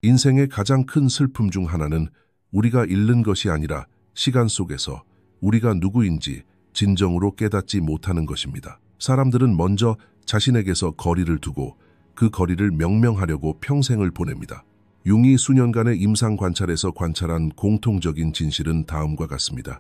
인생의 가장 큰 슬픔 중 하나는 우리가 잃는 것이 아니라 시간 속에서 우리가 누구인지 진정으로 깨닫지 못하는 것입니다. 사람들은 먼저 자신에게서 거리를 두고 그 거리를 명명하려고 평생을 보냅니다. 융이 수년간의 임상 관찰에서 관찰한 공통적인 진실은 다음과 같습니다.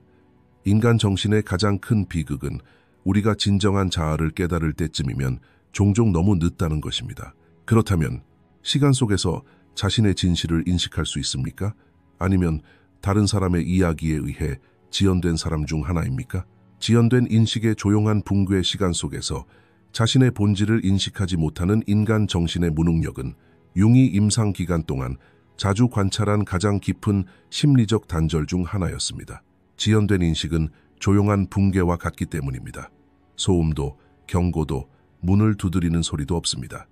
인간 정신의 가장 큰 비극은 우리가 진정한 자아를 깨달을 때쯤이면 종종 너무 늦다는 것입니다. 그렇다면 시간 속에서 자신의 진실을 인식할 수 있습니까? 아니면 다른 사람의 이야기에 의해 지연된 사람 중 하나입니까? 지연된 인식의 조용한 붕괴 시간 속에서 자신의 본질을 인식하지 못하는 인간 정신의 무능력은 융이 임상 기간 동안 자주 관찰한 가장 깊은 심리적 단절 중 하나였습니다. 지연된 인식은 조용한 붕괴와 같기 때문입니다. 소음도, 경고도, 문을 두드리는 소리도 없습니다.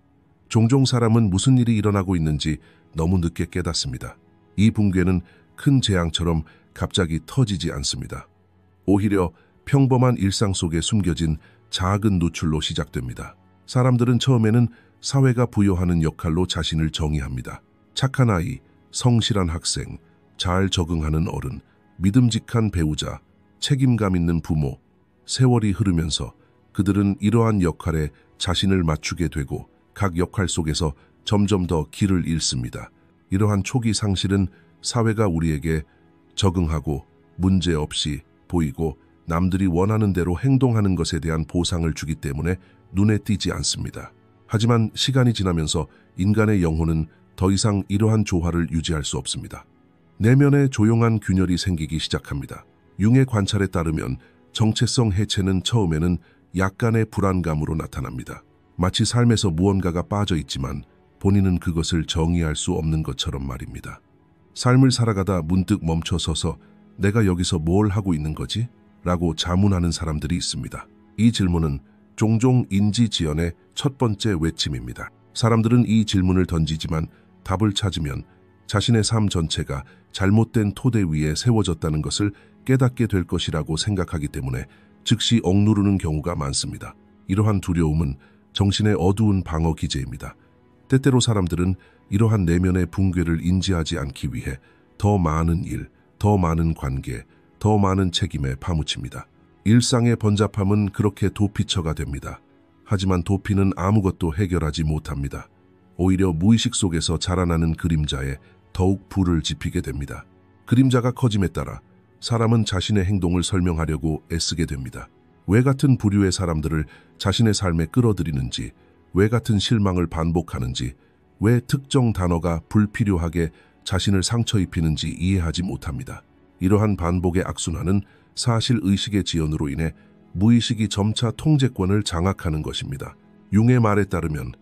종종 사람은 무슨 일이 일어나고 있는지 너무 늦게 깨닫습니다. 이 붕괴는 큰 재앙처럼 갑자기 터지지 않습니다. 오히려 평범한 일상 속에 숨겨진 작은 누출로 시작됩니다. 사람들은 처음에는 사회가 부여하는 역할로 자신을 정의합니다. 착한 아이, 성실한 학생, 잘 적응하는 어른, 믿음직한 배우자, 책임감 있는 부모. 세월이 흐르면서 그들은 이러한 역할에 자신을 맞추게 되고 각 역할 속에서 점점 더 길을 잃습니다. 이러한 초기 상실은 사회가 우리에게 적응하고 문제없이 보이고 남들이 원하는 대로 행동하는 것에 대한 보상을 주기 때문에 눈에 띄지 않습니다. 하지만 시간이 지나면서 인간의 영혼은 더 이상 이러한 조화를 유지할 수 없습니다. 내면에 조용한 균열이 생기기 시작합니다. 융의 관찰에 따르면 정체성 해체는 처음에는 약간의 불안감으로 나타납니다. 마치 삶에서 무언가가 빠져 있지만 본인은 그것을 정의할 수 없는 것처럼 말입니다. 삶을 살아가다 문득 멈춰서서 내가 여기서 뭘 하고 있는 거지? 라고 자문하는 사람들이 있습니다. 이 질문은 종종 인지지연의 첫 번째 외침입니다. 사람들은 이 질문을 던지지만 답을 찾으면 자신의 삶 전체가 잘못된 토대 위에 세워졌다는 것을 깨닫게 될 것이라고 생각하기 때문에 즉시 억누르는 경우가 많습니다. 이러한 두려움은 정신의 어두운 방어 기제입니다. 때때로 사람들은 이러한 내면의 붕괴를 인지하지 않기 위해 더 많은 일, 더 많은 관계, 더 많은 책임에 파묻힙니다. 일상의 번잡함은 그렇게 도피처가 됩니다. 하지만 도피는 아무것도 해결하지 못합니다. 오히려 무의식 속에서 자라나는 그림자에 더욱 불을 지피게 됩니다. 그림자가 커짐에 따라 사람은 자신의 행동을 설명하려고 애쓰게 됩니다. 왜 같은 부류의 사람들을 자신의 삶에 끌어들이는지, 왜 같은 실망을 반복하는지, 왜 특정 단어가 불필요하게 자신을 상처 입히는지 이해하지 못합니다. 이러한 반복의 악순환은 사실 의식의 지연으로 인해 무의식이 점차 통제권을 장악하는 것입니다. 융의 말에 따르면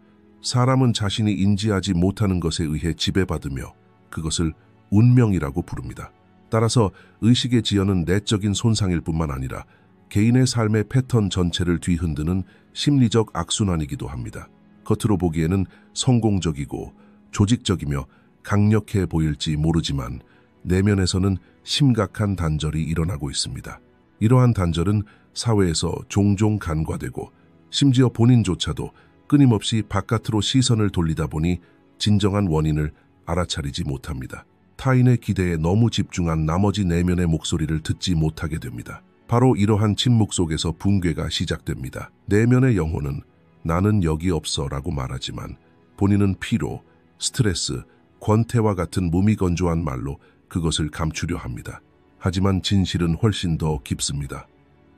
사람은 자신이 인지하지 못하는 것에 의해 지배받으며 그것을 운명이라고 부릅니다. 따라서 의식의 지연은 내적인 손상일 뿐만 아니라 개인의 삶의 패턴 전체를 뒤흔드는 심리적 악순환이기도 합니다. 겉으로 보기에는 성공적이고 조직적이며 강력해 보일지 모르지만 내면에서는 심각한 단절이 일어나고 있습니다. 이러한 단절은 사회에서 종종 간과되고 심지어 본인조차도 끊임없이 바깥으로 시선을 돌리다 보니 진정한 원인을 알아차리지 못합니다. 타인의 기대에 너무 집중한 나머지 내면의 목소리를 듣지 못하게 됩니다. 바로 이러한 침묵 속에서 붕괴가 시작됩니다. 내면의 영혼은 나는 여기 없어 라고 말하지만 본인은 피로, 스트레스, 권태와 같은 무미건조한 말로 그것을 감추려 합니다. 하지만 진실은 훨씬 더 깊습니다.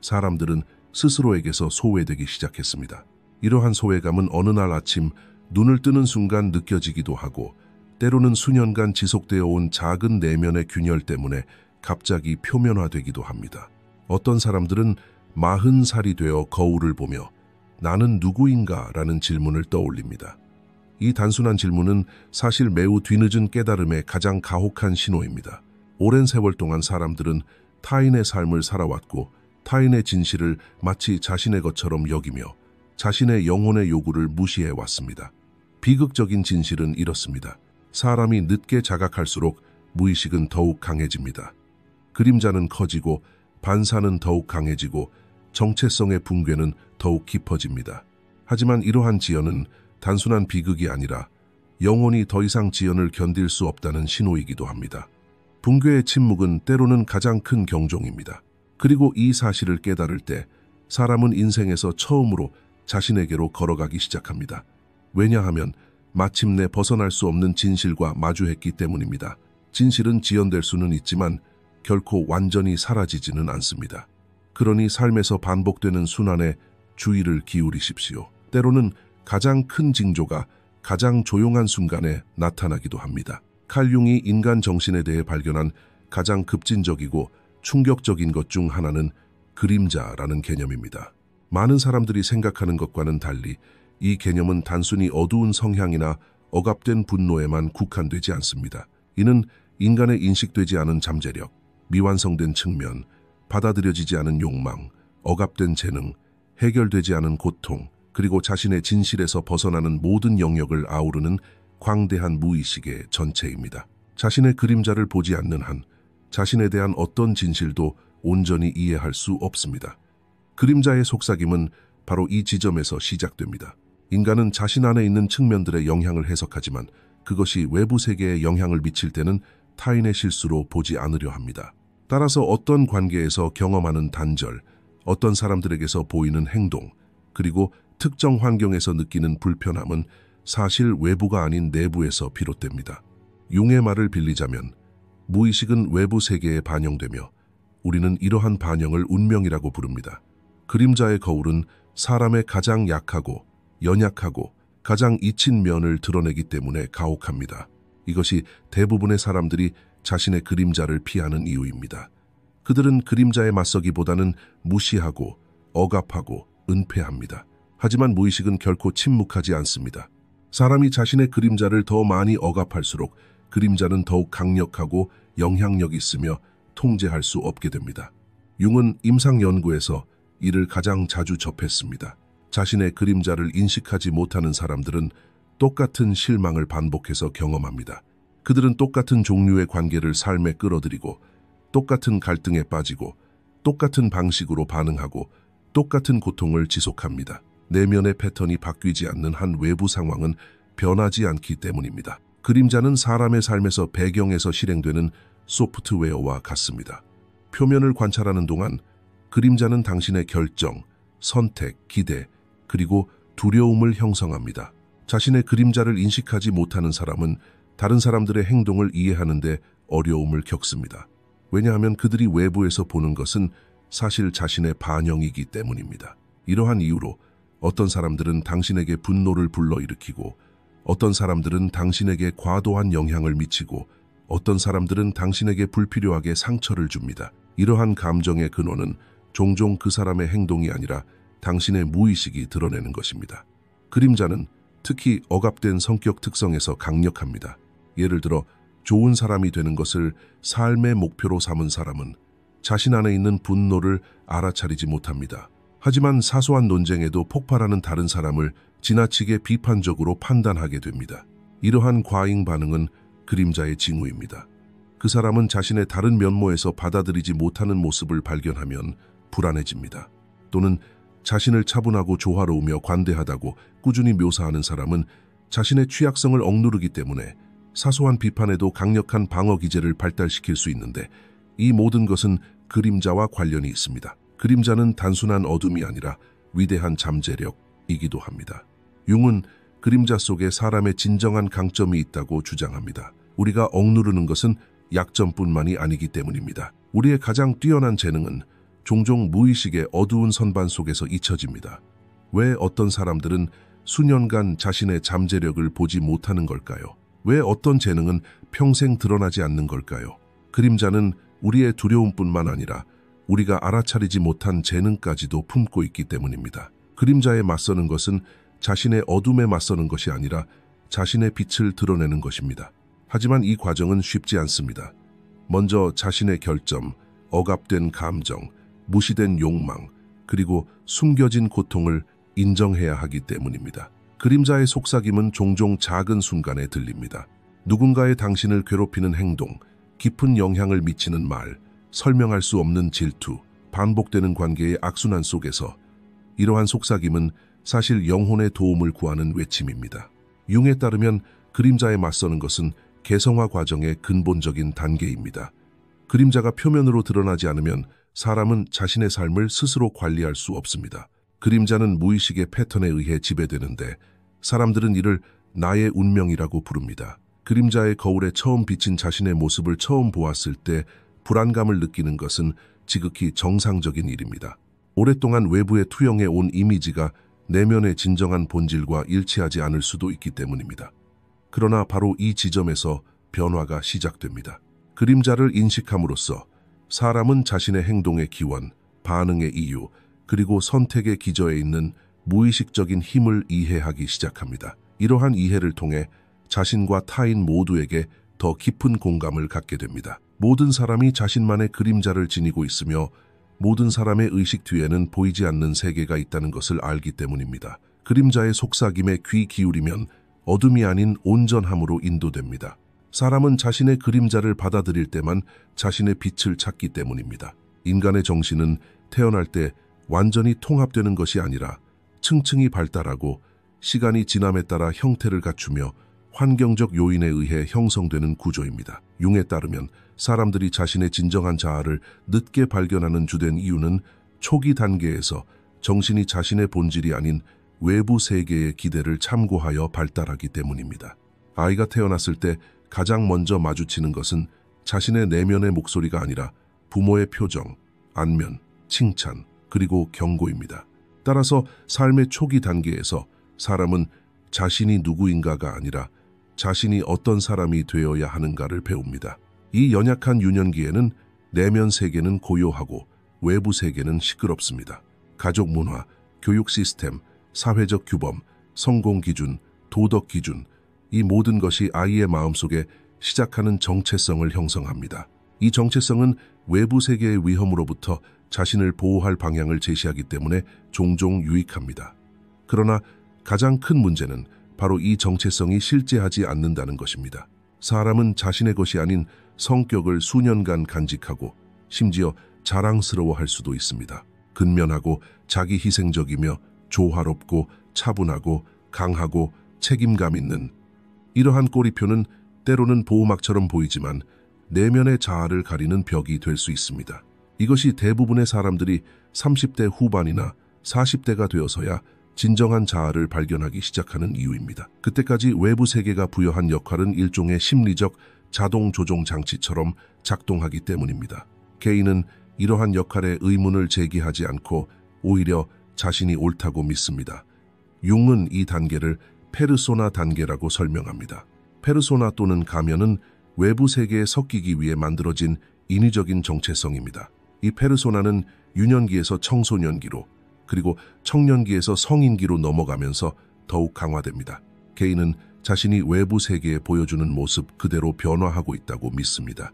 사람들은 스스로에게서 소외되기 시작했습니다. 이러한 소외감은 어느 날 아침 눈을 뜨는 순간 느껴지기도 하고 때로는 수년간 지속되어 온 작은 내면의 균열 때문에 갑자기 표면화되기도 합니다. 어떤 사람들은 40살이 되어 거울을 보며 나는 누구인가? 라는 질문을 떠올립니다. 이 단순한 질문은 사실 매우 뒤늦은 깨달음의 가장 가혹한 신호입니다. 오랜 세월 동안 사람들은 타인의 삶을 살아왔고 타인의 진실을 마치 자신의 것처럼 여기며 자신의 영혼의 요구를 무시해왔습니다. 비극적인 진실은 이렇습니다. 사람이 늦게 자각할수록 무의식은 더욱 강해집니다. 그림자는 커지고 반사는 더욱 강해지고 정체성의 붕괴는 더욱 깊어집니다. 하지만 이러한 지연은 단순한 비극이 아니라 영혼이 더 이상 지연을 견딜 수 없다는 신호이기도 합니다. 붕괴의 침묵은 때로는 가장 큰 경종입니다. 그리고 이 사실을 깨달을 때 사람은 인생에서 처음으로 자신에게로 걸어가기 시작합니다. 왜냐하면 마침내 벗어날 수 없는 진실과 마주했기 때문입니다. 진실은 지연될 수는 있지만 결코 완전히 사라지지는 않습니다. 그러니 삶에서 반복되는 순환에 주의를 기울이십시오. 때로는 가장 큰 징조가 가장 조용한 순간에 나타나기도 합니다. 칼 융이 인간 정신에 대해 발견한 가장 급진적이고 충격적인 것 중 하나는 그림자라는 개념입니다. 많은 사람들이 생각하는 것과는 달리 이 개념은 단순히 어두운 성향이나 억압된 분노에만 국한되지 않습니다. 이는 인간의 인식되지 않은 잠재력, 미완성된 측면, 받아들여지지 않은 욕망, 억압된 재능, 해결되지 않은 고통, 그리고 자신의 진실에서 벗어나는 모든 영역을 아우르는 광대한 무의식의 전체입니다. 자신의 그림자를 보지 않는 한 자신에 대한 어떤 진실도 온전히 이해할 수 없습니다. 그림자의 속삭임은 바로 이 지점에서 시작됩니다. 인간은 자신 안에 있는 측면들의 영향을 해석하지만 그것이 외부 세계에 영향을 미칠 때는 타인의 실수로 보지 않으려 합니다. 따라서 어떤 관계에서 경험하는 단절, 어떤 사람들에게서 보이는 행동, 그리고 특정 환경에서 느끼는 불편함은 사실 외부가 아닌 내부에서 비롯됩니다. 융의 말을 빌리자면 무의식은 외부 세계에 반영되며 우리는 이러한 반영을 운명이라고 부릅니다. 그림자의 거울은 사람의 가장 약하고 연약하고 가장 잊힌 면을 드러내기 때문에 가혹합니다. 이것이 대부분의 사람들이 자신의 그림자를 피하는 이유입니다. 그들은 그림자에 맞서기보다는 무시하고 억압하고 은폐합니다. 하지만 무의식은 결코 침묵하지 않습니다. 사람이 자신의 그림자를 더 많이 억압할수록 그림자는 더욱 강력하고 영향력 있으며 통제할 수 없게 됩니다. 융은 임상 연구에서 이를 가장 자주 접했습니다. 자신의 그림자를 인식하지 못하는 사람들은 똑같은 실망을 반복해서 경험합니다. 그들은 똑같은 종류의 관계를 삶에 끌어들이고 똑같은 갈등에 빠지고 똑같은 방식으로 반응하고 똑같은 고통을 지속합니다. 내면의 패턴이 바뀌지 않는 한 외부 상황은 변하지 않기 때문입니다. 그림자는 사람의 삶에서 배경에서 실행되는 소프트웨어와 같습니다. 표면을 관찰하는 동안 그림자는 당신의 결정, 선택, 기대, 그리고 두려움을 형성합니다. 자신의 그림자를 인식하지 못하는 사람은 다른 사람들의 행동을 이해하는데 어려움을 겪습니다. 왜냐하면 그들이 외부에서 보는 것은 사실 자신의 반영이기 때문입니다. 이러한 이유로 어떤 사람들은 당신에게 분노를 불러일으키고 어떤 사람들은 당신에게 과도한 영향을 미치고 어떤 사람들은 당신에게 불필요하게 상처를 줍니다. 이러한 감정의 근원은 종종 그 사람의 행동이 아니라 당신의 무의식이 드러내는 것입니다. 그림자는 특히 억압된 성격 특성에서 강력합니다. 예를 들어 좋은 사람이 되는 것을 삶의 목표로 삼은 사람은 자신 안에 있는 분노를 알아차리지 못합니다. 하지만 사소한 논쟁에도 폭발하는 다른 사람을 지나치게 비판적으로 판단하게 됩니다. 이러한 과잉 반응은 그림자의 징후입니다. 그 사람은 자신의 다른 면모에서 받아들이지 못하는 모습을 발견하면 불안해집니다. 또는 자신을 차분하고 조화로우며 관대하다고 꾸준히 묘사하는 사람은 자신의 취약성을 억누르기 때문에 사소한 비판에도 강력한 방어 기제를 발달시킬 수 있는데 이 모든 것은 그림자와 관련이 있습니다. 그림자는 단순한 어둠이 아니라 위대한 잠재력이기도 합니다. 융은 그림자 속에 사람의 진정한 강점이 있다고 주장합니다. 우리가 억누르는 것은 약점뿐만이 아니기 때문입니다. 우리의 가장 뛰어난 재능은 종종 무의식의 어두운 선반 속에서 잊혀집니다. 왜 어떤 사람들은 수년간 자신의 잠재력을 보지 못하는 걸까요? 왜 어떤 재능은 평생 드러나지 않는 걸까요? 그림자는 우리의 두려움뿐만 아니라 우리가 알아차리지 못한 재능까지도 품고 있기 때문입니다. 그림자에 맞서는 것은 자신의 어둠에 맞서는 것이 아니라 자신의 빛을 드러내는 것입니다. 하지만 이 과정은 쉽지 않습니다. 먼저 자신의 결점, 억압된 감정, 무시된 욕망, 그리고 숨겨진 고통을 인정해야 하기 때문입니다. 그림자의 속삭임은 종종 작은 순간에 들립니다. 누군가의 당신을 괴롭히는 행동, 깊은 영향을 미치는 말, 설명할 수 없는 질투, 반복되는 관계의 악순환 속에서 이러한 속삭임은 사실 영혼의 도움을 구하는 외침입니다. 융에 따르면 그림자에 맞서는 것은 개성화 과정의 근본적인 단계입니다. 그림자가 표면으로 드러나지 않으면 사람은 자신의 삶을 스스로 관리할 수 없습니다. 그림자는 무의식의 패턴에 의해 지배되는데 사람들은 이를 나의 운명이라고 부릅니다. 그림자의 거울에 처음 비친 자신의 모습을 처음 보았을 때 불안감을 느끼는 것은 지극히 정상적인 일입니다. 오랫동안 외부에 투영해 온 이미지가 내면의 진정한 본질과 일치하지 않을 수도 있기 때문입니다. 그러나 바로 이 지점에서 변화가 시작됩니다. 그림자를 인식함으로써 사람은 자신의 행동의 기원, 반응의 이유, 그리고 선택의 기저에 있는 무의식적인 힘을 이해하기 시작합니다. 이러한 이해를 통해 자신과 타인 모두에게 더 깊은 공감을 갖게 됩니다. 모든 사람이 자신만의 그림자를 지니고 있으며 모든 사람의 의식 뒤에는 보이지 않는 세계가 있다는 것을 알기 때문입니다. 그림자의 속삭임에 귀 기울이면 어둠이 아닌 온전함으로 인도됩니다. 사람은 자신의 그림자를 받아들일 때만 자신의 빛을 찾기 때문입니다. 인간의 정신은 태어날 때 완전히 통합되는 것이 아니라 층층이 발달하고 시간이 지남에 따라 형태를 갖추며 환경적 요인에 의해 형성되는 구조입니다. 융에 따르면 사람들이 자신의 진정한 자아를 늦게 발견하는 주된 이유는 초기 단계에서 정신이 자신의 본질이 아닌 외부 세계의 기대를 참고하여 발달하기 때문입니다. 아이가 태어났을 때 가장 먼저 마주치는 것은 자신의 내면의 목소리가 아니라 부모의 표정, 안면, 칭찬, 그리고 경고입니다. 따라서 삶의 초기 단계에서 사람은 자신이 누구인가가 아니라 자신이 어떤 사람이 되어야 하는가를 배웁니다. 이 연약한 유년기에는 내면 세계는 고요하고 외부 세계는 시끄럽습니다. 가족 문화, 교육 시스템, 사회적 규범, 성공 기준, 도덕 기준, 이 모든 것이 아이의 마음속에 시작하는 정체성을 형성합니다. 이 정체성은 외부 세계의 위험으로부터 자신을 보호할 방향을 제시하기 때문에 종종 유익합니다. 그러나 가장 큰 문제는 바로 이 정체성이 실제하지 않는다는 것입니다. 사람은 자신의 것이 아닌 성격을 수년간 간직하고 심지어 자랑스러워할 수도 있습니다. 근면하고 자기 희생적이며 조화롭고 차분하고 강하고 책임감 있는 이러한 꼬리표는 때로는 보호막처럼 보이지만 내면의 자아를 가리는 벽이 될 수 있습니다. 이것이 대부분의 사람들이 30대 후반이나 40대가 되어서야 진정한 자아를 발견하기 시작하는 이유입니다. 그때까지 외부 세계가 부여한 역할은 일종의 심리적 자동 조종 장치처럼 작동하기 때문입니다. 개인은 이러한 역할에 의문을 제기하지 않고 오히려 자신이 옳다고 믿습니다. 융은 이 단계를 페르소나 단계라고 설명합니다. 페르소나 또는 가면은 외부 세계에 섞이기 위해 만들어진 인위적인 정체성입니다. 이 페르소나는 유년기에서 청소년기로 그리고 청년기에서 성인기로 넘어가면서 더욱 강화됩니다. 개인은 자신이 외부 세계에 보여주는 모습 그대로 변화하고 있다고 믿습니다.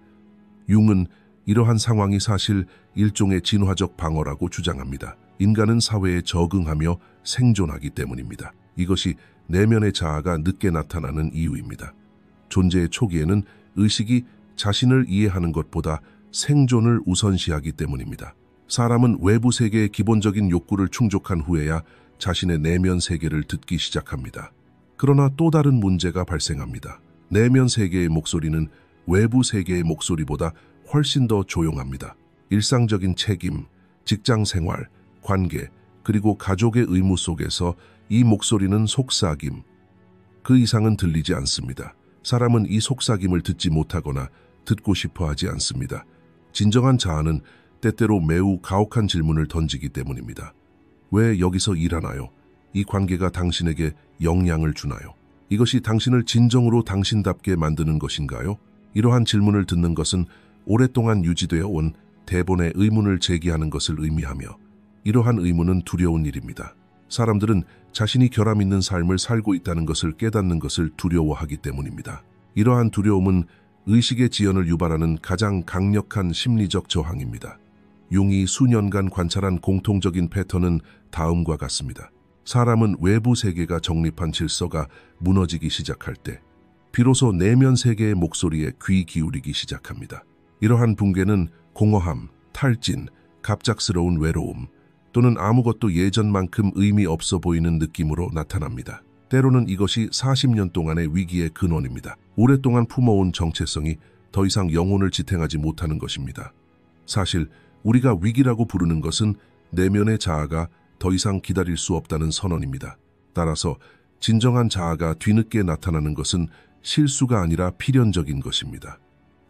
융은 이러한 상황이 사실 일종의 진화적 방어라고 주장합니다. 인간은 사회에 적응하며 생존하기 때문입니다. 이것이 내면의 자아가 늦게 나타나는 이유입니다. 존재의 초기에는 의식이 자신을 이해하는 것보다 생존을 우선시하기 때문입니다. 사람은 외부 세계의 기본적인 욕구를 충족한 후에야 자신의 내면 세계를 듣기 시작합니다. 그러나 또 다른 문제가 발생합니다. 내면 세계의 목소리는 외부 세계의 목소리보다 훨씬 더 조용합니다. 일상적인 책임, 직장 생활, 관계, 그리고 가족의 의무 속에서 이 목소리는 속삭임, 그 이상은 들리지 않습니다. 사람은 이 속삭임을 듣지 못하거나 듣고 싶어 하지 않습니다. 진정한 자아는 때때로 매우 가혹한 질문을 던지기 때문입니다. 왜 여기서 일하나요? 이 관계가 당신에게 영향을 주나요? 이것이 당신을 진정으로 당신답게 만드는 것인가요? 이러한 질문을 듣는 것은 오랫동안 유지되어 온 대본의 의문을 제기하는 것을 의미하며 이러한 의문은 두려운 일입니다. 사람들은 자신이 결함 있는 삶을 살고 있다는 것을 깨닫는 것을 두려워하기 때문입니다. 이러한 두려움은 의식의 지연을 유발하는 가장 강력한 심리적 저항입니다. 융이 수년간 관찰한 공통적인 패턴은 다음과 같습니다. 사람은 외부 세계가 정립한 질서가 무너지기 시작할 때 비로소 내면 세계의 목소리에 귀 기울이기 시작합니다. 이러한 붕괴는 공허함, 탈진, 갑작스러운 외로움 또는 아무것도 예전만큼 의미 없어 보이는 느낌으로 나타납니다. 때로는 이것이 40년 동안의 위기의 근원입니다. 오랫동안 품어온 정체성이 더 이상 영혼을 지탱하지 못하는 것입니다. 사실 우리가 위기라고 부르는 것은 내면의 자아가 더 이상 기다릴 수 없다는 선언입니다. 따라서 진정한 자아가 뒤늦게 나타나는 것은 실수가 아니라 필연적인 것입니다.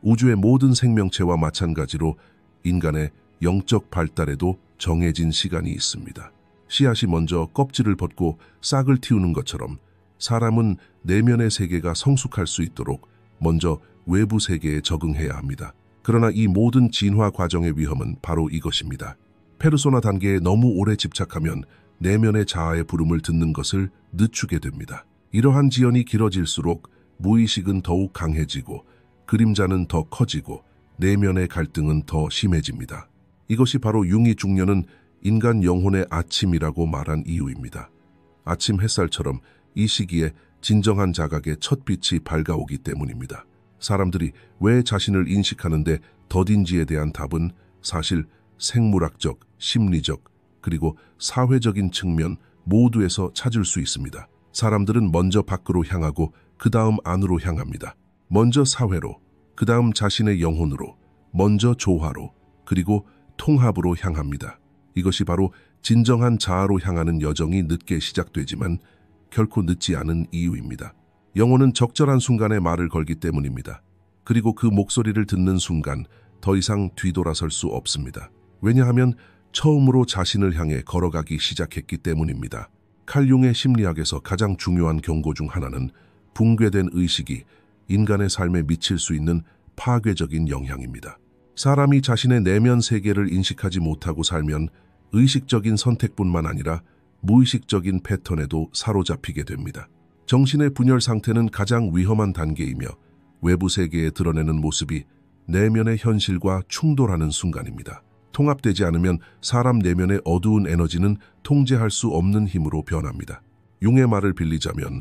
우주의 모든 생명체와 마찬가지로 인간의 영적 발달에도 정해진 시간이 있습니다. 씨앗이 먼저 껍질을 벗고 싹을 틔우는 것처럼 사람은 내면의 세계가 성숙할 수 있도록 먼저 외부 세계에 적응해야 합니다. 그러나 이 모든 진화 과정의 위험은 바로 이것입니다. 페르소나 단계에 너무 오래 집착하면 내면의 자아의 부름을 듣는 것을 늦추게 됩니다. 이러한 지연이 길어질수록 무의식은 더욱 강해지고 그림자는 더 커지고 내면의 갈등은 더 심해집니다. 이것이 바로 융이 중년은 인간 영혼의 아침이라고 말한 이유입니다. 아침 햇살처럼 이 시기에 진정한 자각의 첫 빛이 밝아오기 때문입니다. 사람들이 왜 자신을 인식하는데 더딘지에 대한 답은 사실 생물학적, 심리적, 그리고 사회적인 측면 모두에서 찾을 수 있습니다. 사람들은 먼저 밖으로 향하고 그 다음 안으로 향합니다. 먼저 사회로, 그 다음 자신의 영혼으로, 먼저 조화로, 그리고 통합으로 향합니다. 이것이 바로 진정한 자아로 향하는 여정이 늦게 시작되지만 결코 늦지 않은 이유입니다. 영혼은 적절한 순간에 말을 걸기 때문입니다. 그리고 그 목소리를 듣는 순간 더 이상 뒤돌아설 수 없습니다. 왜냐하면 처음으로 자신을 향해 걸어가기 시작했기 때문입니다. 칼 융의 심리학에서 가장 중요한 경고 중 하나는 붕괴된 의식이 인간의 삶에 미칠 수 있는 파괴적인 영향입니다. 사람이 자신의 내면 세계를 인식하지 못하고 살면 의식적인 선택뿐만 아니라 무의식적인 패턴에도 사로잡히게 됩니다. 정신의 분열 상태는 가장 위험한 단계이며 외부 세계에 드러내는 모습이 내면의 현실과 충돌하는 순간입니다. 통합되지 않으면 사람 내면의 어두운 에너지는 통제할 수 없는 힘으로 변합니다. 융의 말을 빌리자면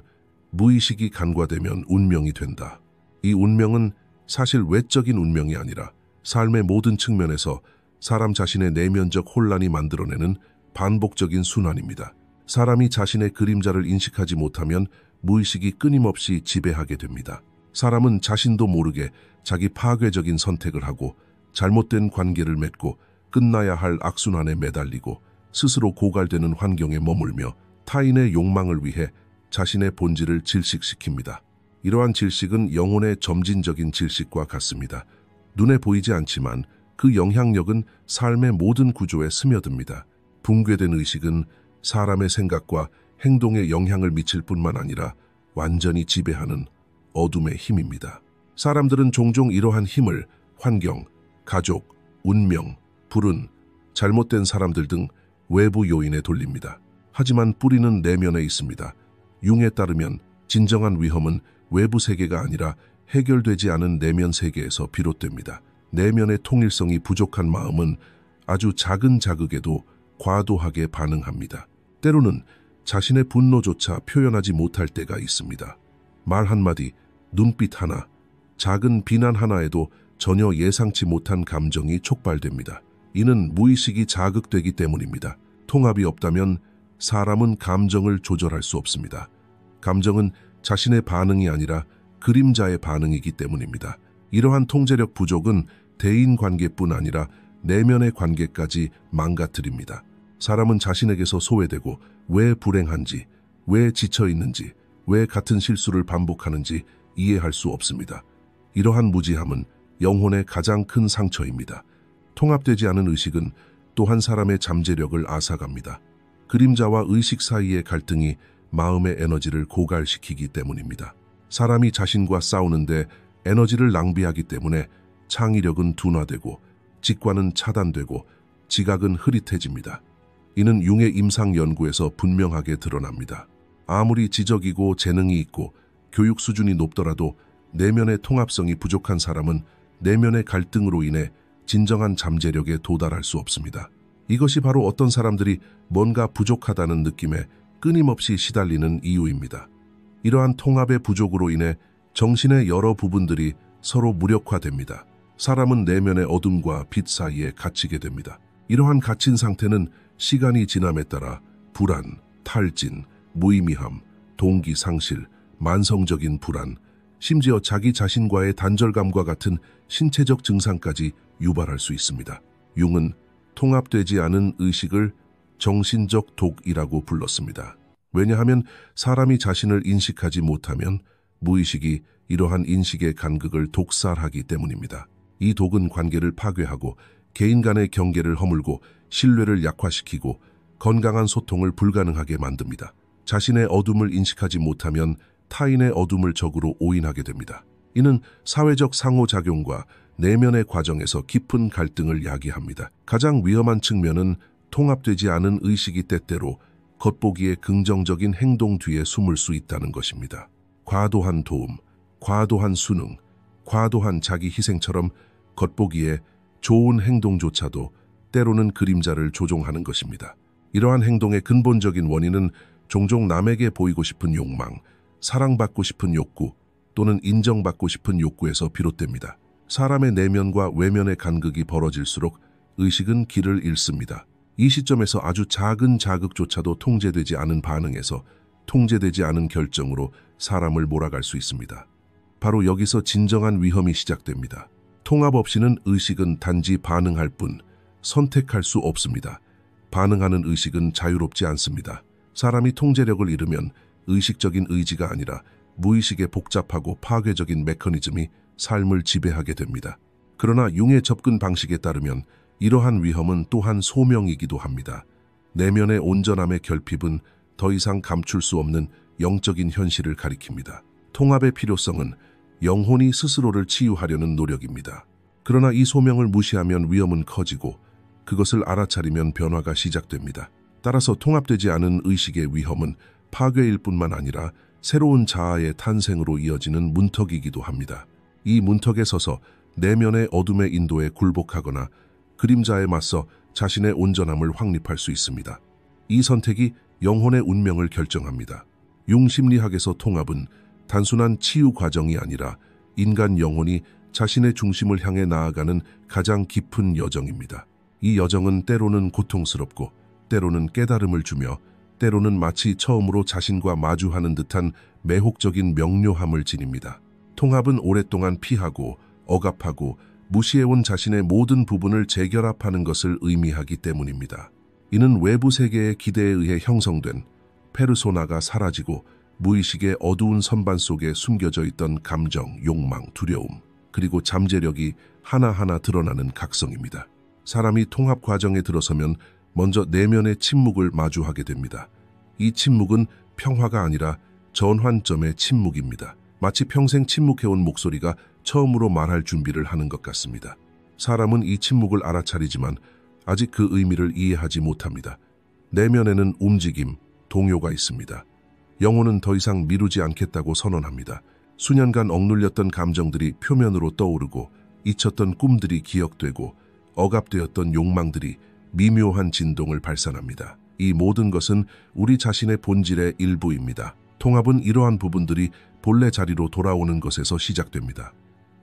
무의식이 간과되면 운명이 된다. 이 운명은 사실 외적인 운명이 아니라 삶의 모든 측면에서 사람 자신의 내면적 혼란이 만들어내는 반복적인 순환입니다. 사람이 자신의 그림자를 인식하지 못하면 무의식이 끊임없이 지배하게 됩니다. 사람은 자신도 모르게 자기 파괴적인 선택을 하고 잘못된 관계를 맺고 끝나야 할 악순환에 매달리고 스스로 고갈되는 환경에 머물며 타인의 욕망을 위해 자신의 본질을 질식시킵니다. 이러한 질식은 영혼의 점진적인 질식과 같습니다. 눈에 보이지 않지만 그 영향력은 삶의 모든 구조에 스며듭니다. 붕괴된 의식은 사람의 생각과 행동에 영향을 미칠 뿐만 아니라 완전히 지배하는 어둠의 힘입니다. 사람들은 종종 이러한 힘을 환경, 가족, 운명, 불운, 잘못된 사람들 등 외부 요인에 돌립니다. 하지만 뿌리는 내면에 있습니다. 융에 따르면 진정한 위험은 외부 세계가 아니라 해결되지 않은 내면 세계에서 비롯됩니다. 내면의 통일성이 부족한 마음은 아주 작은 자극에도 과도하게 반응합니다. 때로는 자신의 분노조차 표현하지 못할 때가 있습니다. 말 한마디, 눈빛 하나, 작은 비난 하나에도 전혀 예상치 못한 감정이 촉발됩니다. 이는 무의식이 자극되기 때문입니다. 통합이 없다면 사람은 감정을 조절할 수 없습니다. 감정은 자신의 반응이 아니라 그림자의 반응이기 때문입니다. 이러한 통제력 부족은 대인관계뿐 아니라 내면의 관계까지 망가뜨립니다. 사람은 자신에게서 소외되고 왜 불행한지, 왜 지쳐있는지, 왜 같은 실수를 반복하는지 이해할 수 없습니다. 이러한 무지함은 영혼의 가장 큰 상처입니다. 통합되지 않은 의식은 또 한 사람의 잠재력을 앗아갑니다. 그림자와 의식 사이의 갈등이 마음의 에너지를 고갈시키기 때문입니다. 사람이 자신과 싸우는데 에너지를 낭비하기 때문에 창의력은 둔화되고 직관은 차단되고 지각은 흐릿해집니다. 이는 융의 임상 연구에서 분명하게 드러납니다. 아무리 지적이고 재능이 있고 교육 수준이 높더라도 내면의 통합성이 부족한 사람은 내면의 갈등으로 인해 진정한 잠재력에 도달할 수 없습니다. 이것이 바로 어떤 사람들이 뭔가 부족하다는 느낌에 끊임없이 시달리는 이유입니다. 이러한 통합의 부족으로 인해 정신의 여러 부분들이 서로 무력화됩니다. 사람은 내면의 어둠과 빛 사이에 갇히게 됩니다. 이러한 갇힌 상태는 시간이 지남에 따라 불안, 탈진, 무의미함, 동기 상실, 만성적인 불안, 심지어 자기 자신과의 단절감과 같은 신체적 증상까지 유발할 수 있습니다. 융은 통합되지 않은 의식을 정신적 독이라고 불렀습니다. 왜냐하면 사람이 자신을 인식하지 못하면 무의식이 이러한 인식의 간극을 독살하기 때문입니다. 이 독은 관계를 파괴하고 개인 간의 경계를 허물고 신뢰를 약화시키고 건강한 소통을 불가능하게 만듭니다. 자신의 어둠을 인식하지 못하면 타인의 어둠을 적으로 오인하게 됩니다. 이는 사회적 상호작용과 내면의 과정에서 깊은 갈등을 야기합니다. 가장 위험한 측면은 통합되지 않은 의식이 때때로 겉보기에 긍정적인 행동 뒤에 숨을 수 있다는 것입니다. 과도한 도움, 과도한 순응, 과도한 자기 희생처럼 겉보기에 좋은 행동조차도 때로는 그림자를 조종하는 것입니다. 이러한 행동의 근본적인 원인은 종종 남에게 보이고 싶은 욕망, 사랑받고 싶은 욕구 또는 인정받고 싶은 욕구에서 비롯됩니다. 사람의 내면과 외면의 간극이 벌어질수록 의식은 길을 잃습니다. 이 시점에서 아주 작은 자극조차도 통제되지 않은 반응에서 통제되지 않은 결정으로 사람을 몰아갈 수 있습니다. 바로 여기서 진정한 위험이 시작됩니다. 통합 없이는 의식은 단지 반응할 뿐 선택할 수 없습니다. 반응하는 의식은 자유롭지 않습니다. 사람이 통제력을 잃으면 의식적인 의지가 아니라 무의식의 복잡하고 파괴적인 메커니즘이 삶을 지배하게 됩니다. 그러나 융의 접근 방식에 따르면 이러한 위험은 또한 소명이기도 합니다. 내면의 온전함의 결핍은 더 이상 감출 수 없는 영적인 현실을 가리킵니다. 통합의 필요성은 영혼이 스스로를 치유하려는 노력입니다. 그러나 이 소명을 무시하면 위험은 커지고 그것을 알아차리면 변화가 시작됩니다. 따라서 통합되지 않은 의식의 위험은 파괴일 뿐만 아니라 새로운 자아의 탄생으로 이어지는 문턱이기도 합니다. 이 문턱에 서서 내면의 어둠의 인도에 굴복하거나 그림자에 맞서 자신의 온전함을 확립할 수 있습니다. 이 선택이 영혼의 운명을 결정합니다. 융 심리학에서 통합은 단순한 치유 과정이 아니라 인간 영혼이 자신의 중심을 향해 나아가는 가장 깊은 여정입니다. 이 여정은 때로는 고통스럽고 때로는 깨달음을 주며 때로는 마치 처음으로 자신과 마주하는 듯한 매혹적인 명료함을 지닙니다. 통합은 오랫동안 피하고 억압하고 무시해온 자신의 모든 부분을 재결합하는 것을 의미하기 때문입니다. 이는 외부 세계의 기대에 의해 형성된 페르소나가 사라지고 무의식의 어두운 선반 속에 숨겨져 있던 감정, 욕망, 두려움, 그리고 잠재력이 하나하나 드러나는 각성입니다. 사람이 통합 과정에 들어서면 먼저 내면의 침묵을 마주하게 됩니다. 이 침묵은 평화가 아니라 전환점의 침묵입니다. 마치 평생 침묵해온 목소리가 처음으로 말할 준비를 하는 것 같습니다. 사람은 이 침묵을 알아차리지만 아직 그 의미를 이해하지 못합니다. 내면에는 움직임, 동요가 있습니다. 영혼은 더 이상 미루지 않겠다고 선언합니다. 수년간 억눌렸던 감정들이 표면으로 떠오르고 잊혔던 꿈들이 기억되고 억압되었던 욕망들이 미묘한 진동을 발산합니다. 이 모든 것은 우리 자신의 본질의 일부입니다. 통합은 이러한 부분들이 본래 자리로 돌아오는 것에서 시작됩니다.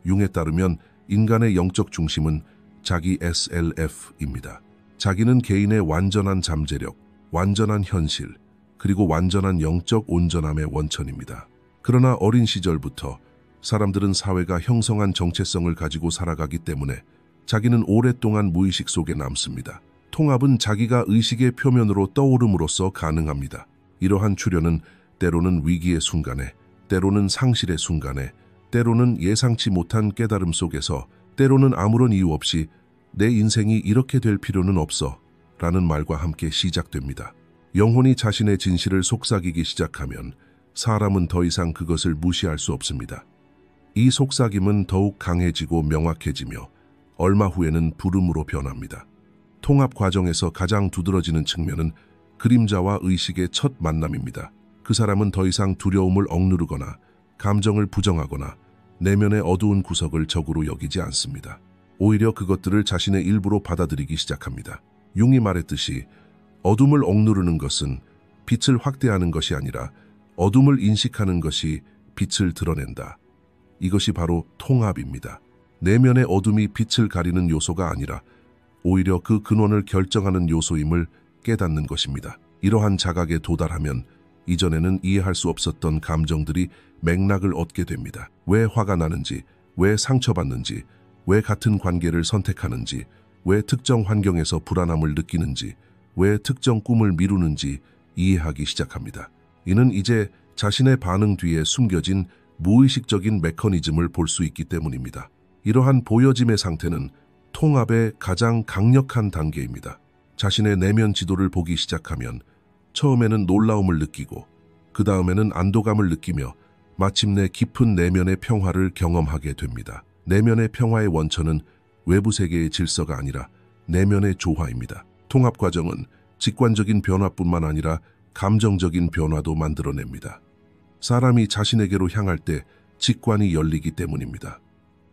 융에 따르면 인간의 영적 중심은 자기 SLF입니다. 자기는 개인의 완전한 잠재력, 완전한 현실, 그리고 완전한 영적 온전함의 원천입니다. 그러나 어린 시절부터 사람들은 사회가 형성한 정체성을 가지고 살아가기 때문에 자기는 오랫동안 무의식 속에 남습니다. 통합은 자기가 의식의 표면으로 떠오름으로써 가능합니다. 이러한 출현은 때로는 위기의 순간에, 때로는 상실의 순간에, 때로는 예상치 못한 깨달음 속에서, 때로는 아무런 이유 없이 내 인생이 이렇게 될 필요는 없어 라는 말과 함께 시작됩니다. 영혼이 자신의 진실을 속삭이기 시작하면 사람은 더 이상 그것을 무시할 수 없습니다. 이 속삭임은 더욱 강해지고 명확해지며 얼마 후에는 부름으로 변합니다. 통합 과정에서 가장 두드러지는 측면은 그림자와 의식의 첫 만남입니다. 그 사람은 더 이상 두려움을 억누르거나 감정을 부정하거나 내면의 어두운 구석을 적으로 여기지 않습니다. 오히려 그것들을 자신의 일부로 받아들이기 시작합니다. 융이 말했듯이 어둠을 억누르는 것은 빛을 확대하는 것이 아니라 어둠을 인식하는 것이 빛을 드러낸다. 이것이 바로 통합입니다. 내면의 어둠이 빛을 가리는 요소가 아니라 오히려 그 근원을 결정하는 요소임을 깨닫는 것입니다. 이러한 자각에 도달하면 이전에는 이해할 수 없었던 감정들이 맥락을 얻게 됩니다. 왜 화가 나는지, 왜 상처받는지, 왜 같은 관계를 선택하는지, 왜 특정 환경에서 불안함을 느끼는지, 왜 특정 꿈을 미루는지 이해하기 시작합니다. 이는 이제 자신의 반응 뒤에 숨겨진 무의식적인 메커니즘을 볼 수 있기 때문입니다. 이러한 보여짐의 상태는 통합의 가장 강력한 단계입니다. 자신의 내면 지도를 보기 시작하면 처음에는 놀라움을 느끼고 그 다음에는 안도감을 느끼며 마침내 깊은 내면의 평화를 경험하게 됩니다. 내면의 평화의 원천은 외부 세계의 질서가 아니라 내면의 조화입니다. 통합 과정은 직관적인 변화뿐만 아니라 감정적인 변화도 만들어냅니다. 사람이 자신에게로 향할 때 직관이 열리기 때문입니다.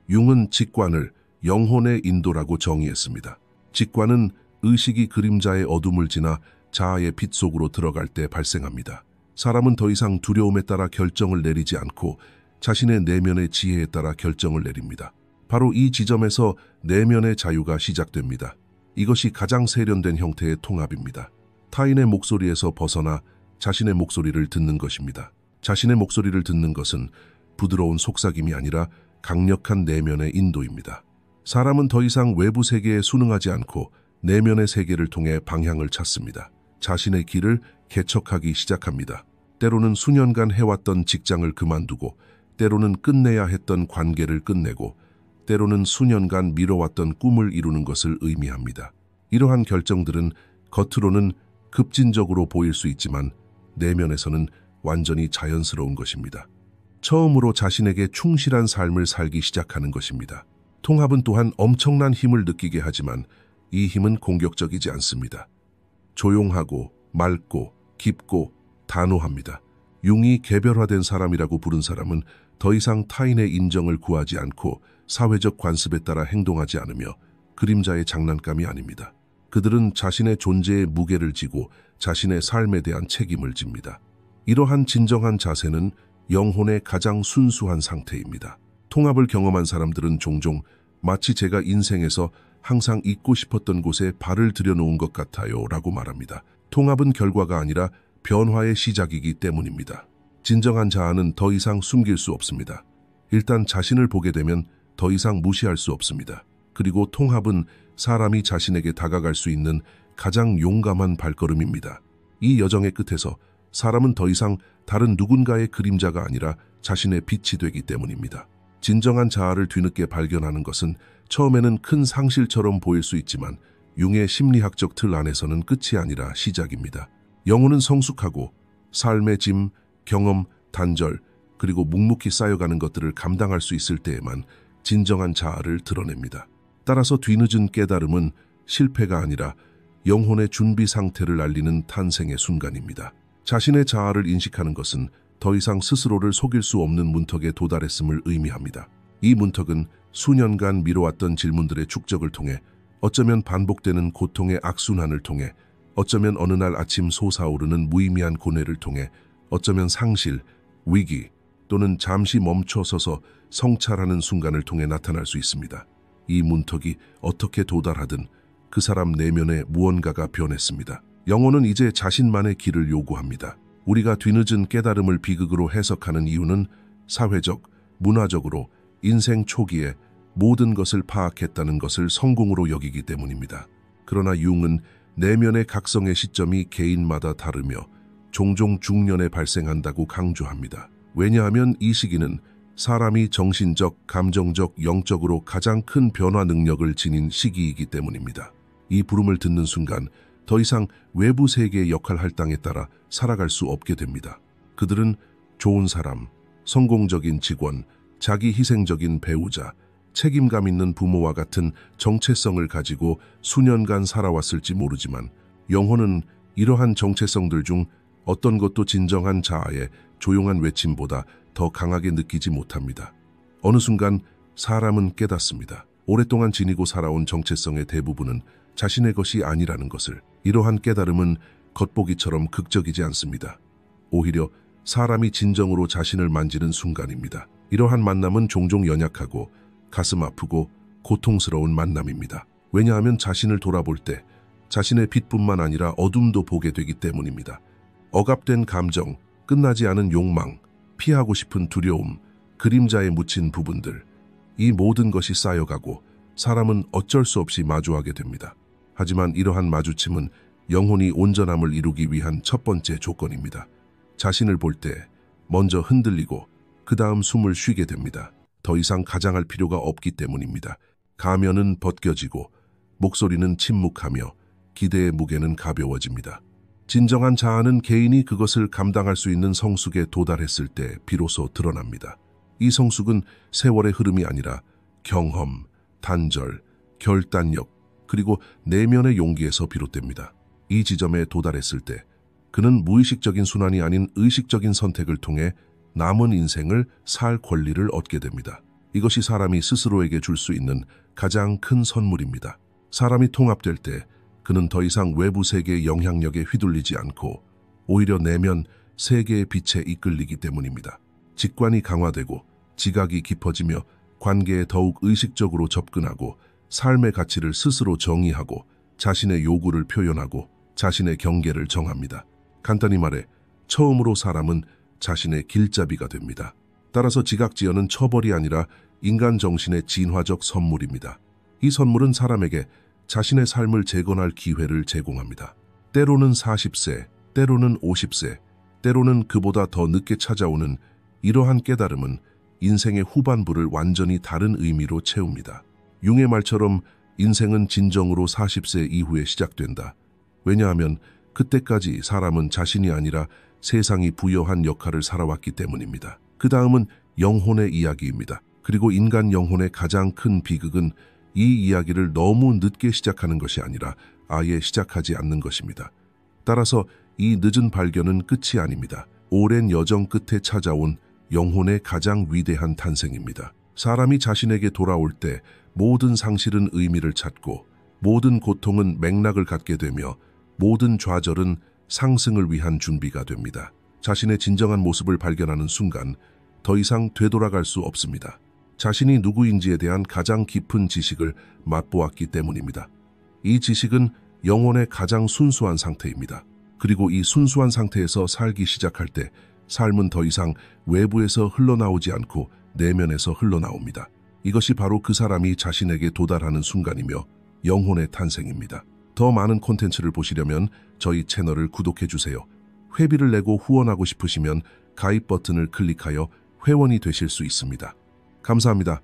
융은 직관을 영혼의 인도라고 정의했습니다. 직관은 의식이 그림자의 어둠을 지나 자아의 빛 속으로 들어갈 때 발생합니다. 사람은 더 이상 두려움에 따라 결정을 내리지 않고 자신의 내면의 지혜에 따라 결정을 내립니다. 바로 이 지점에서 내면의 자유가 시작됩니다. 이것이 가장 세련된 형태의 통합입니다. 타인의 목소리에서 벗어나 자신의 목소리를 듣는 것입니다. 자신의 목소리를 듣는 것은 부드러운 속삭임이 아니라 강력한 내면의 인도입니다. 사람은 더 이상 외부 세계에 순응하지 않고 내면의 세계를 통해 방향을 찾습니다. 자신의 길을 개척하기 시작합니다. 때로는 수년간 해왔던 직장을 그만두고, 때로는 끝내야 했던 관계를 끝내고, 때로는 수년간 미뤄왔던 꿈을 이루는 것을 의미합니다. 이러한 결정들은 겉으로는 급진적으로 보일 수 있지만 내면에서는 완전히 자연스러운 것입니다. 처음으로 자신에게 충실한 삶을 살기 시작하는 것입니다. 통합은 또한 엄청난 힘을 느끼게 하지만 이 힘은 공격적이지 않습니다. 조용하고 맑고 깊고 단호합니다. 융이 개별화된 사람이라고 부른 사람은 더 이상 타인의 인정을 구하지 않고 사회적 관습에 따라 행동하지 않으며 그림자의 장난감이 아닙니다. 그들은 자신의 존재의 무게를 지고 자신의 삶에 대한 책임을 집니다. 이러한 진정한 자세는 영혼의 가장 순수한 상태입니다. 통합을 경험한 사람들은 종종 마치 제가 인생에서 항상 있고 싶었던 곳에 발을 들여놓은 것 같아요 라고 말합니다. 통합은 결과가 아니라 변화의 시작이기 때문입니다. 진정한 자아는 더 이상 숨길 수 없습니다. 일단 자신을 보게 되면 더 이상 무시할 수 없습니다. 그리고 통합은 사람이 자신에게 다가갈 수 있는 가장 용감한 발걸음입니다. 이 여정의 끝에서 사람은 더 이상 다른 누군가의 그림자가 아니라 자신의 빛이 되기 때문입니다. 진정한 자아를 뒤늦게 발견하는 것은 처음에는 큰 상실처럼 보일 수 있지만 융의 심리학적 틀 안에서는 끝이 아니라 시작입니다. 영혼은 성숙하고 삶의 짐, 경험, 단절, 그리고 묵묵히 쌓여가는 것들을 감당할 수 있을 때에만 진정한 자아를 드러냅니다. 따라서 뒤늦은 깨달음은 실패가 아니라 영혼의 준비 상태를 알리는 탄생의 순간입니다. 자신의 자아를 인식하는 것은 더 이상 스스로를 속일 수 없는 문턱에 도달했음을 의미합니다. 이 문턱은 수년간 미뤄왔던 질문들의 축적을 통해, 어쩌면 반복되는 고통의 악순환을 통해, 어쩌면 어느 날 아침 솟아오르는 무의미한 고뇌를 통해, 어쩌면 상실, 위기 또는 잠시 멈춰서서 성찰하는 순간을 통해 나타날 수 있습니다. 이 문턱이 어떻게 도달하든 그 사람 내면에 무언가가 변했습니다. 영혼은 이제 자신만의 길을 요구합니다. 우리가 뒤늦은 깨달음을 비극으로 해석하는 이유는 사회적, 문화적으로 인생 초기에 모든 것을 파악했다는 것을 성공으로 여기기 때문입니다. 그러나 융은 내면의 각성의 시점이 개인마다 다르며 종종 중년에 발생한다고 강조합니다. 왜냐하면 이 시기는 사람이 정신적, 감정적, 영적으로 가장 큰 변화 능력을 지닌 시기이기 때문입니다. 이 부름을 듣는 순간 더 이상 외부 세계의 역할 할당에 따라 살아갈 수 없게 됩니다. 그들은 좋은 사람, 성공적인 직원, 자기 희생적인 배우자, 책임감 있는 부모와 같은 정체성을 가지고 수년간 살아왔을지 모르지만 영혼은 이러한 정체성들 중 어떤 것도 진정한 자아의 조용한 외침보다 더 강하게 느끼지 못합니다. 어느 순간 사람은 깨닫습니다. 오랫동안 지니고 살아온 정체성의 대부분은 자신의 것이 아니라는 것을. 이러한 깨달음은 겉보기처럼 극적이지 않습니다. 오히려 사람이 진정으로 자신을 만지는 순간입니다. 이러한 만남은 종종 연약하고 가슴 아프고 고통스러운 만남입니다. 왜냐하면 자신을 돌아볼 때 자신의 빛뿐만 아니라 어둠도 보게 되기 때문입니다. 억압된 감정, 끝나지 않은 욕망, 피하고 싶은 두려움, 그림자에 묻힌 부분들, 이 모든 것이 쌓여가고 사람은 어쩔 수 없이 마주하게 됩니다. 하지만 이러한 마주침은 영혼이 온전함을 이루기 위한 첫 번째 조건입니다. 자신을 볼 때 먼저 흔들리고 그 다음 숨을 쉬게 됩니다. 더 이상 가장할 필요가 없기 때문입니다. 가면은 벗겨지고 목소리는 침묵하며 기대의 무게는 가벼워집니다. 진정한 자아는 개인이 그것을 감당할 수 있는 성숙에 도달했을 때 비로소 드러납니다. 이 성숙은 세월의 흐름이 아니라 경험, 단절, 결단력, 그리고 내면의 용기에서 비롯됩니다. 이 지점에 도달했을 때 그는 무의식적인 순환이 아닌 의식적인 선택을 통해 남은 인생을 살 권리를 얻게 됩니다. 이것이 사람이 스스로에게 줄 수 있는 가장 큰 선물입니다. 사람이 통합될 때 그는 더 이상 외부 세계의 영향력에 휘둘리지 않고 오히려 내면 세계의 빛에 이끌리기 때문입니다. 직관이 강화되고 지각이 깊어지며 관계에 더욱 의식적으로 접근하고 삶의 가치를 스스로 정의하고 자신의 요구를 표현하고 자신의 경계를 정합니다. 간단히 말해 처음으로 사람은 자신의 길잡이가 됩니다. 따라서 지각지연은 처벌이 아니라 인간 정신의 진화적 선물입니다. 이 선물은 사람에게 자신의 삶을 재건할 기회를 제공합니다. 때로는 40세, 때로는 50세, 때로는 그보다 더 늦게 찾아오는 이러한 깨달음은 인생의 후반부를 완전히 다른 의미로 채웁니다. 융의 말처럼 인생은 진정으로 40세 이후에 시작된다. 왜냐하면 그때까지 사람은 자신이 아니라 세상이 부여한 역할을 살아왔기 때문입니다. 그 다음은 영혼의 이야기입니다. 그리고 인간 영혼의 가장 큰 비극은 이 이야기를 너무 늦게 시작하는 것이 아니라 아예 시작하지 않는 것입니다. 따라서 이 늦은 발견은 끝이 아닙니다. 오랜 여정 끝에 찾아온 영혼의 가장 위대한 탄생입니다. 사람이 자신에게 돌아올 때 모든 상실은 의미를 찾고 모든 고통은 맥락을 갖게 되며 모든 좌절은 상승을 위한 준비가 됩니다. 자신의 진정한 모습을 발견하는 순간 더 이상 되돌아갈 수 없습니다. 자신이 누구인지에 대한 가장 깊은 지식을 맛보았기 때문입니다. 이 지식은 영혼의 가장 순수한 상태입니다. 그리고 이 순수한 상태에서 살기 시작할 때 삶은 더 이상 외부에서 흘러나오지 않고 내면에서 흘러나옵니다. 이것이 바로 그 사람이 자신에게 도달하는 순간이며 영혼의 탄생입니다. 더 많은 콘텐츠를 보시려면 저희 채널을 구독해주세요. 회비를 내고 후원하고 싶으시면 가입 버튼을 클릭하여 회원이 되실 수 있습니다. 감사합니다.